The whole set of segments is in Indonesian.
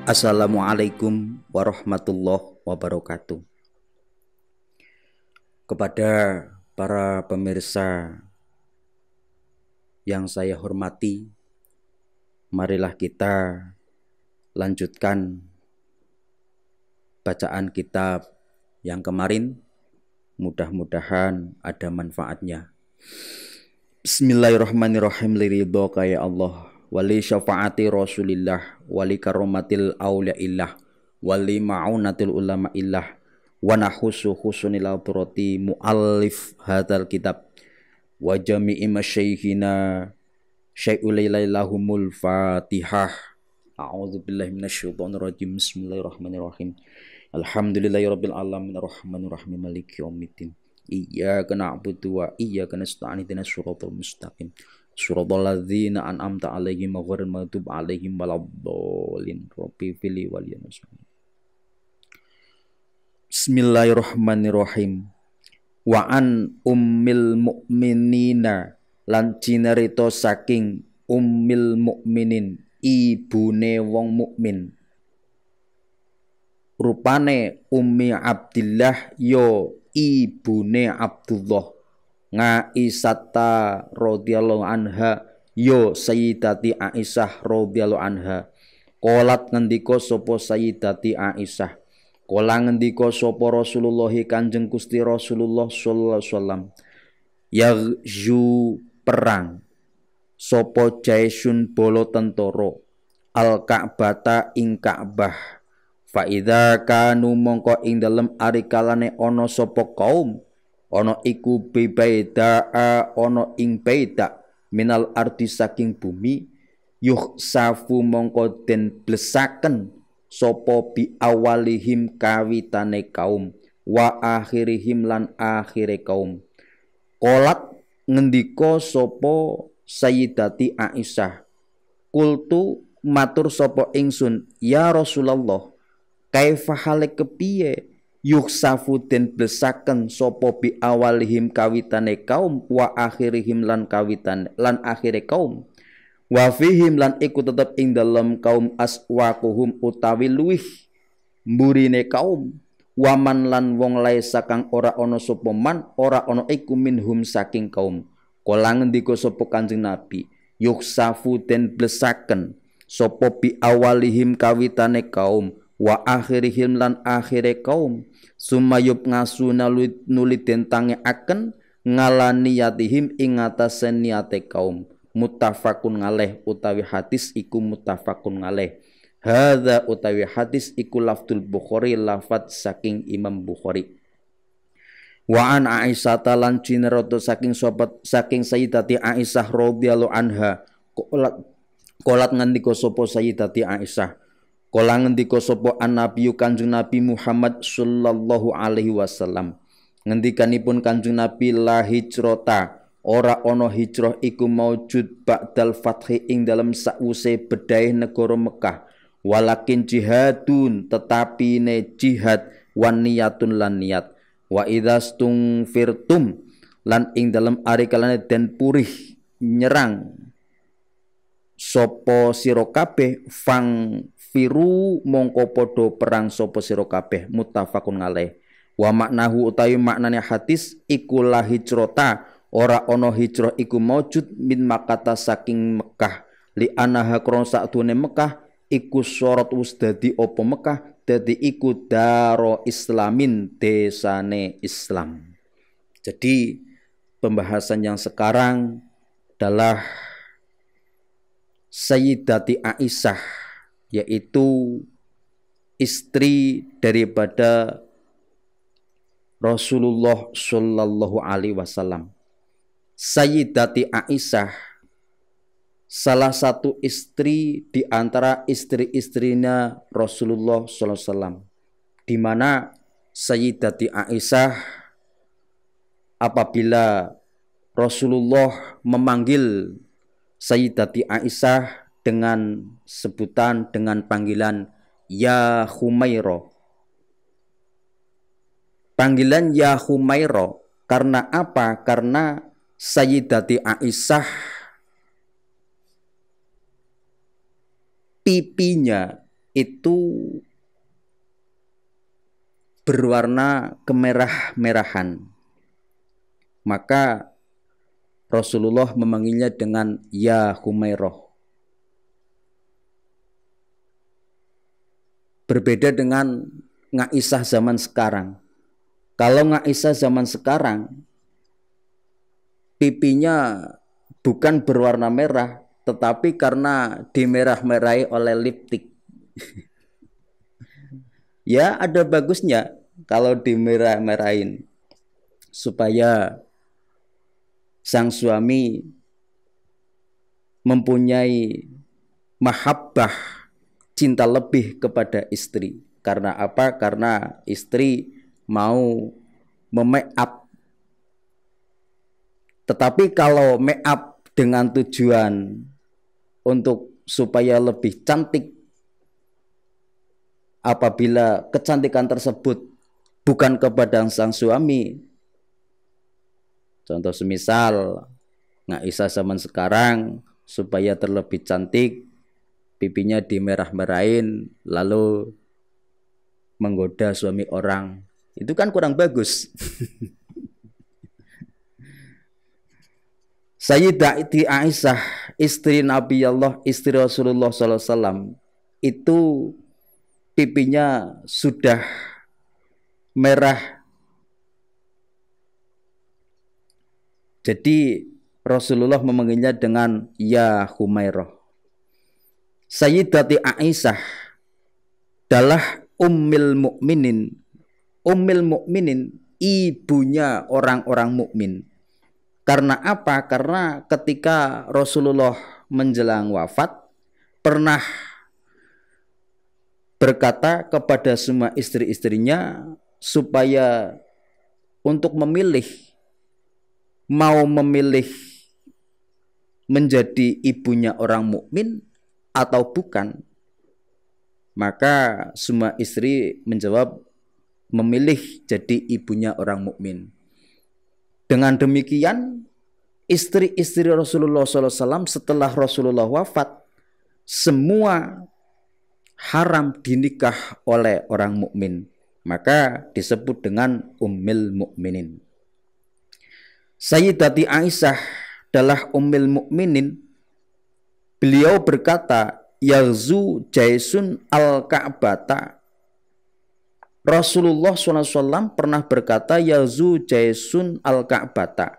Assalamualaikum warahmatullahi wabarakatuh. Kepada para pemirsa yang saya hormati, marilah kita lanjutkan bacaan kitab yang kemarin. Mudah-mudahan ada manfaatnya. Bismillahirrahmanirrahim. Liridhoka ya Allah, wali syafaati Rasulillah, wali karomatil auliaillah, wali ma'unatil ulama illah, wa nahusu husunil autorati mu'allif hadal kitab, wa jami'i masyaykhina syai'ulailahumul fatihah. A'udzubillahi minasyaitonirrajim. Bismillahirrahmanirrahim. Alhamdulillahirabbil alamin arrahmanir rahim maliki yaumiddin. Iyyaka na'budu wa iyyaka nasta'in ihdinas siratal mustaqim. Siratal ladzina an'amta 'alaihim ghairil maghdubi 'alaihim waladdallin. Rabbi fili waliyanasun. Bismillahirrahmanirrahim. Wa an ummil mukminina, lan cinarita saking ummil mukminin, ibune wong mukmin. Rupane Ummi Abdillah yo ibune Abdullah, Ngaisyata radhiyallahu anha yo Sayyidati Aisyah radhiyallahu anha. Qolat ngendika sapa Sayyidati Aisyah, kala ngendika sapa Rasulullah Kanjeng Gusti Rasulullah sallallahu alaihi wasallam, yaghzu perang sapa jaisun bala tentara al-Ka'bata ing Ka'bah. Fa idza kanu mongko ing dalem ari kalane ana sapa kaum, ana iku bebaida ana ing baida minal ardi saking bumi, yuhsafu mongko den blesaken sapa bi awalihim kawitane kaum, wa akhirihim lan akhire kaum. Qolat ngendika sapa Sayyidati Aisyah, kultu matur sapa ingsun, ya Rasulullah, kaifa hale kepiye yuksafu den blesaken sapa bi awalihim kawitane kaum, wa akhirihim lan kawitan lan akhire kaum, wa fihim lan iku tetep ing dalem kaum aswaquhum utawi luwih mburine kaum, waman lan wong lae sakang ora ana sapa man ora ana iku minhum saking kaum. Kala ngendika sapa Kanjeng Nabi, yuksafu den blesaken sapa bi awalihim kawitane kaum, wa akhirihim lan akhire kaum, sumayub ngasuna nuli den tangeaken ngalani yatihim ing atase niate kaum. Muttafaqun alaih utawi hadis iku muttafaqun alaih. Hadza utawi hadis iku lafdzul Bukhari, lafadz saking Imam Bukhari. Wa an Aisyah lan cinroto saking Sayyidati Aisyah radhiyallahu anha, qolat ngendika sapa Sayyidati Aisyah, kala ngendika sapa an-nabiyyu Kanjeng Nabi Muhammad sallallahu alaihi wasallam, ngendikanipun Kanjeng Nabi, la hijrata, ora ana hijrah iku maujud ba'dal fathi ing dalem sawuse bedahe negara Mekah, walakin jihadun tetapi ne jihad, wan niyatun lan niat, wa idzastung firtum lan ing dalem ari kalane den purih nyerang sapa sira kabeh, fang firu mongko padha perang sapa sira kabeh. Muttafaqun alaih. Wa maknahu utawi maknane hadis iku la hijrata, ora ana hijrah iku maujud min Makkah saking Mekah, li anaha kron sakdune Mekah iku sorot wis dadi apa Mekah dadi iku daro islamin, desane Islam. Jadi pembahasan yang sekarang adalah Sayyidati Aisyah, yaitu istri daripada Rasulullah sallallahu alaihi wasallam. Sayyidati Aisyah salah satu istri di antara istri-istrinya Rasulullah sallallahu alaihi wasallam, di mana Sayyidati Aisyah apabila Rasulullah memanggil Sayyidati Aisyah dengan sebutan, dengan panggilan ya Humairah. Panggilan ya Humairah karena apa? Karena Sayyidati Aisyah pipinya itu berwarna kemerah-merahan. Maka Rasulullah memanggilnya dengan ya Humairah. Berbeda dengan Ngaisyah zaman sekarang. Kalau Ngaisyah zaman sekarang, pipinya bukan berwarna merah, tetapi karena dimerah-merahi oleh lipstik. Ya ada bagusnya kalau dimerah-merahin supaya sang suami mempunyai mahabbah, cinta lebih kepada istri. Karena apa? Karena istri mau memake up. Tetapi kalau make up dengan tujuan untuk supaya lebih cantik, apabila kecantikan tersebut bukan kepada sang suami, contoh semisal Ngaisyah zaman sekarang supaya terlebih cantik, pipinya dimerah-merahin lalu menggoda suami orang, itu kan kurang bagus. Sayyidati Aisyah, istri Nabi Allah, istri Rasulullah SAW, itu pipinya sudah merah. Jadi Rasulullah memanggilnya dengan ya Humairah. Sayyidati Aisyah adalah ummil mukminin. Ummil mukminin, ibunya orang-orang mukmin. Karena apa? Karena ketika Rasulullah menjelang wafat pernah berkata kepada semua istri-istrinya supaya untuk memilih, mau memilih menjadi ibunya orang mukmin atau bukan. Maka semua istri menjawab memilih jadi ibunya orang mukmin. Dengan demikian, istri-istri Rasulullah SAW setelah Rasulullah wafat, semua haram dinikah oleh orang mukmin. Maka disebut dengan ummil mukminin. Sayyidati Aisyah adalah ummil mukminin. Beliau berkata, Yaghzu Jaisun al-Ka'bata. Rasulullah SAW pernah berkata Yaghzu Jaisun al-Ka'bata.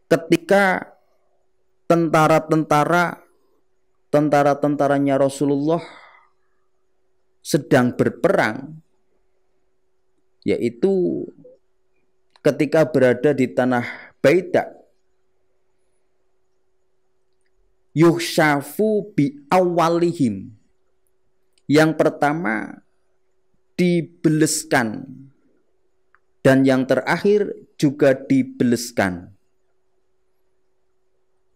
Ketika tentara-tentaranya Rasulullah sedang berperang, yaitu ketika berada di tanah Baida, yuhsyafu bi awalihim. Yang pertama dibeleskan dan yang terakhir juga dibeleskan.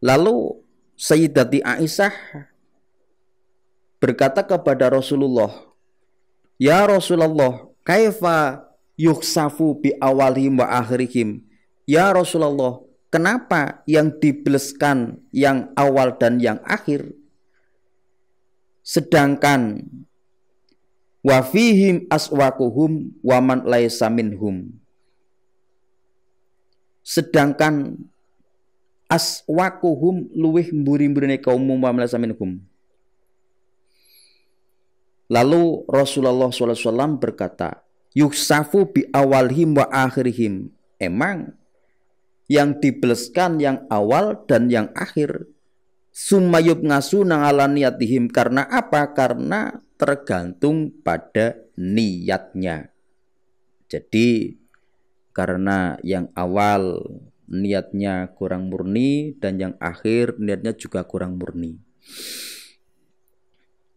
Lalu Sayyidati Aisyah berkata kepada Rasulullah, ya Rasulullah, kaifa yuhsafu bi awalihim wa akhirihim? Ya Rasulullah, kenapa yang dibeleskan yang awal dan yang akhir? Sedangkan wa fihim aswaquhum wa man laisa minhum. Sedangkan aswaquhum luwih mburi-mburine kaum wa man laisa minhum. Lalu Rasulullah SAW berkata, yuhsafu bi awalihim wa akhirihim. Emang yang dibeleskan yang awal dan yang akhir. Sumayub ngasu nangala niatihim. Karena apa? Karena tergantung pada niatnya. Jadi karena yang awal niatnya kurang murni dan yang akhir niatnya juga kurang murni.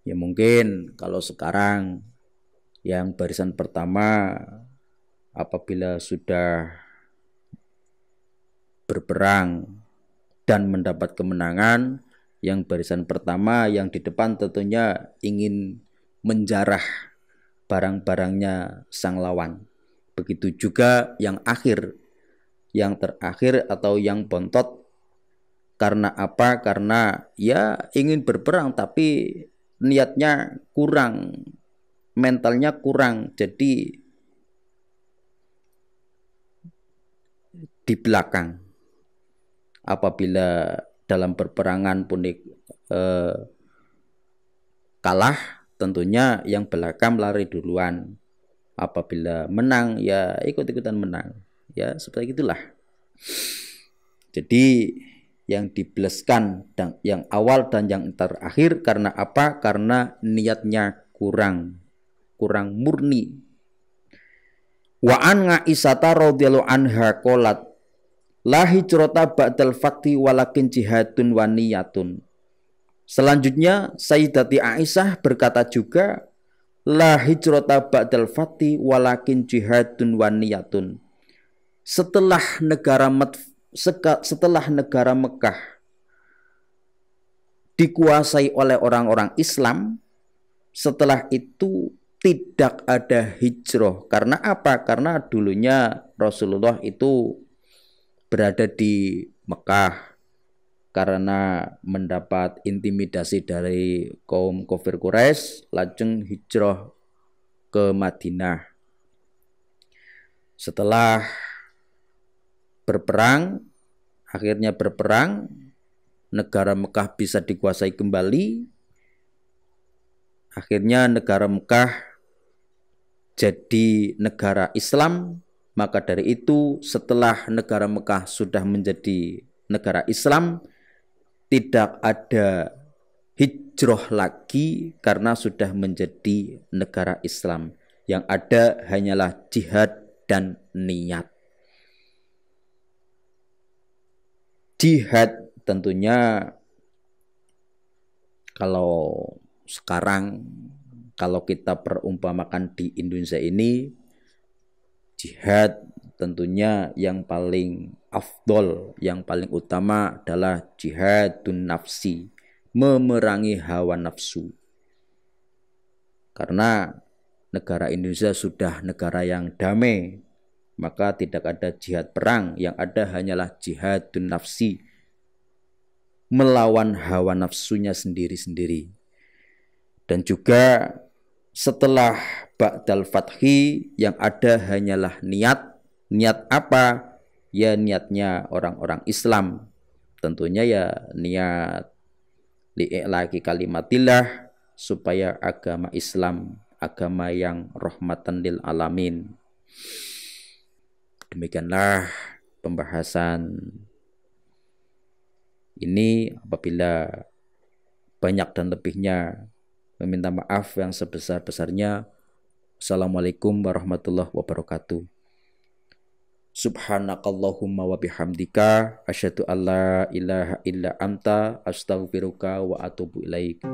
Ya mungkin kalau sekarang yang barisan pertama apabila sudah berperang dan mendapat kemenangan, yang barisan pertama yang di depan tentunya ingin menjarah barang-barangnya sang lawan. Begitu juga yang akhir, yang terakhir atau yang bontot. Karena apa? Karena ya ingin berperang tapi niatnya kurang, mentalnya kurang, jadi di belakang. Apabila dalam berperangan pun kalah, tentunya yang belakang lari duluan. Apabila menang, ya ikut-ikutan menang. Ya seperti itulah. Jadi yang dibleskan dan yang awal dan yang terakhir karena apa? Karena niatnya kurang murni. Wa an Aisyah radhiyallahu anha qalat la hijrata ba'dal fakti walakin jihadun wa niyatun. Selanjutnya Sayyidati Aisyah berkata juga la hijrata ba'dal fakti walakin jihadun wa niyatun. Setelah negara Mekah dikuasai oleh orang-orang Islam, setelah itu tidak ada hijrah. Karena apa? Karena dulunya Rasulullah itu berada di Mekah karena mendapat intimidasi dari kaum kafir Quraisy, lajeng hijrah ke Madinah. Setelah akhirnya berperang, negara Mekah bisa dikuasai kembali. Akhirnya negara Mekah jadi negara Islam. Maka dari itu setelah negara Mekah sudah menjadi negara Islam, tidak ada hijrah lagi karena sudah menjadi negara Islam. Yang ada hanyalah jihad dan niat. Jihad tentunya kalau sekarang, kalau kita perumpamakan di Indonesia ini, jihad tentunya yang paling afdol, yang paling utama adalah jihadun nafsi, memerangi hawa nafsu. Karena negara Indonesia sudah negara yang damai, maka tidak ada jihad perang, yang ada hanyalah jihadun nafsi, melawan hawa nafsunya sendiri-sendiri. Dan juga setelah ba'dal fathi yang ada hanyalah niat. Niat apa? Ya niatnya orang-orang Islam. Tentunya ya niat li'ilaki kalimatillah, supaya agama Islam, agama yang rahmatan lil alamin. Demikianlah pembahasan ini. Apabila banyak dan lebihnya, meminta maaf yang sebesar-besarnya. Assalamualaikum warahmatullahi wabarakatuh. Subhanakallahumma wa bihamdika asyhadu alla ilaha illa anta astaghfiruka wa atubu ilaik.